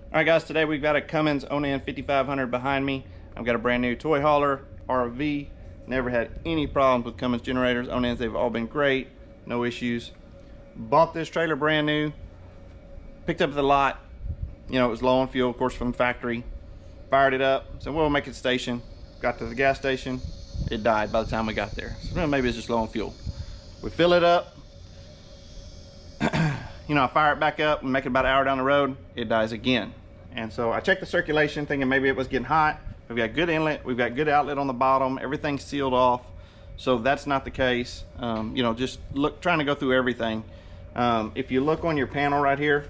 Alright guys, today we've got a Cummins Onan 5500 behind me. I've got a brand new toy hauler, RV. Never had any problems with Cummins generators. Onans, they've all been great, no issues. Bought this trailer brand new, picked up the lot. You know, it was low on fuel, of course, from the factory. Fired it up, said we'll make it station. Got to the gas station, it died by the time we got there. So maybe it's just low on fuel. We fill it up. You know, I fire it back up and make it about an hour down the road, it dies again. And so I checked the circulation, thinking maybe it was getting hot. We've got good inlet, we've got good outlet on the bottom, everything's sealed off. So that's not the case. You know, just trying to go through everything. If you look on your panel right here,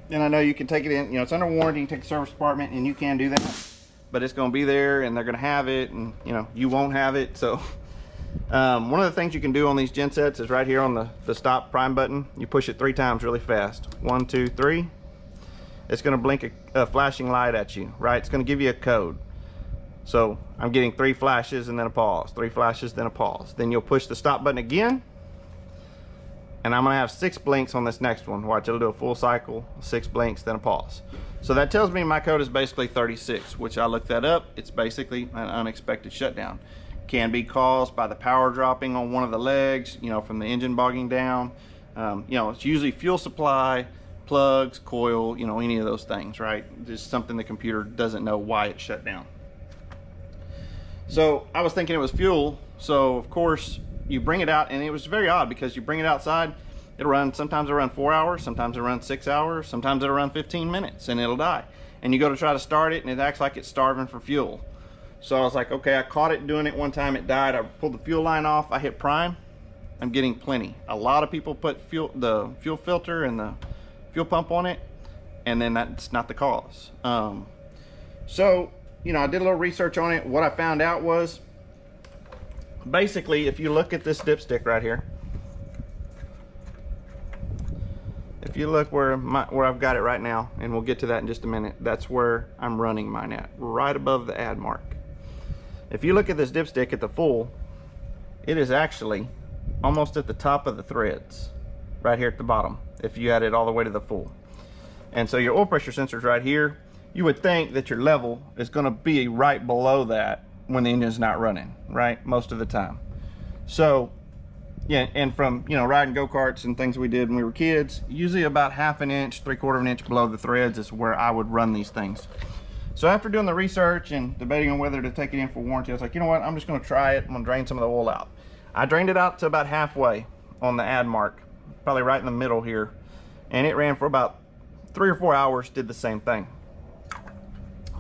and I know you can take it in, you know, it's under warranty, you can take the service department and you can do that, but it's gonna be there and they're gonna have it, and you know, you won't have it. So one of the things you can do on these gensets is right here on the stop prime button. You push it 3 times really fast. 1, 2, 3. It's going to blink a flashing light at you, right? It's going to give you a code. So I'm getting 3 flashes and then a pause, 3 flashes, then a pause. Then you'll push the stop button again, and I'm going to have 6 blinks on this next one. Watch, it'll do a full cycle, 6 blinks, then a pause. So that tells me my code is basically 36, which I looked that up. It's basically an unexpected shutdown. Can be caused by the power dropping on one of the legs, you know, from the engine bogging down. You know, it's usually fuel supply, plugs, coil, you know, any of those things, right? Just something the computer doesn't know why it shut down. So I was thinking it was fuel. So of course you bring it out, and it was very odd because you bring it outside, it'll run, sometimes it'll run 4 hours, sometimes it'll run 6 hours, sometimes it'll run 15 minutes and it'll die. And you go to try to start it and it acts like it's starving for fuel. So I was like, okay, I caught it doing it one time, it died. I pulled the fuel line off, I hit prime, I'm getting plenty. A lot of people put the fuel filter and the fuel pump on it, and then that's not the cause. So, you know, I did a little research on it. What I found out was, basically, if you look at this dipstick right here, if you look where I've got it right now, and we'll get to that in just a minute, that's where I'm running mine at, right above the add mark. If you look at this dipstick at the full, it is actually almost at the top of the threads, right here at the bottom, if you had it all the way to the full. And so your oil pressure sensor is right here. You would think that your level is going to be right below that when the engine's not running, right, most of the time. So yeah, and from, you know, riding go-karts and things we did when we were kids, usually about 1/2 inch, 3/4 inch below the threads is where I would run these things. So after doing the research and debating on whether to take it in for warranty, I was like, you know what, I'm just going to try it. I'm going to drain some of the oil out. I drained it out to about halfway on the add mark, probably right in the middle here, and it ran for about 3 or 4 hours, did the same thing.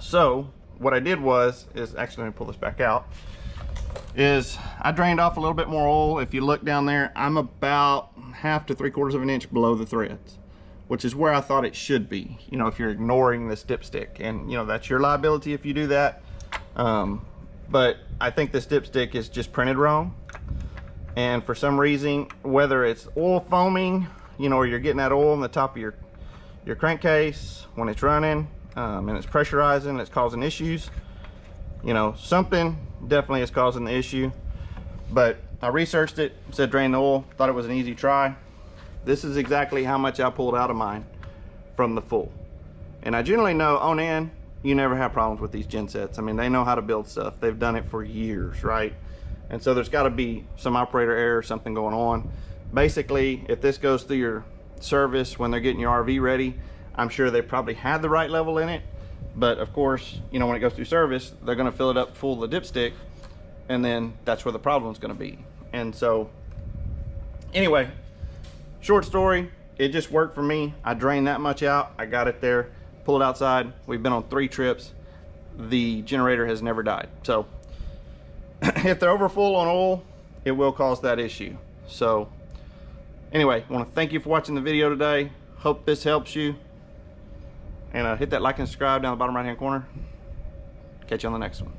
So what I did was, actually, let me pull this back out, is I drained off a little bit more oil. If you look down there, I'm about 1/2 to 3/4 inch below the threads, which is where I thought it should be, you know, if you're ignoring this dipstick. And you know, that's your liability if you do that. But I think this dipstick is just printed wrong, and for some reason, whether it's oil foaming, you know, or you're getting that oil on the top of your crankcase when it's running, and it's pressurizing, it's causing issues. You know, something definitely is causing the issue. But I researched it, said drain the oil, thought it was an easy try. This is exactly how much I pulled out of mine from the full. And I generally know Onan, you never have problems with these gensets. I mean, they know how to build stuff. They've done it for years, right? And so there's got to be some operator error or something going on. Basically, if this goes through your service when they're getting your RV ready, I'm sure they probably had the right level in it. But of course, you know, when it goes through service, they're going to fill it up full of the dipstick, and then that's where the problem's going to be. And so anyway, short story, it just worked for me. I drained that much out, I got it there, pulled it outside. We've been on 3 trips. The generator has never died. So if they're over full on oil, it will cause that issue. So anyway, I want to thank you for watching the video today. Hope this helps you. And hit that like and subscribe down the bottom right hand corner. Catch you on the next one.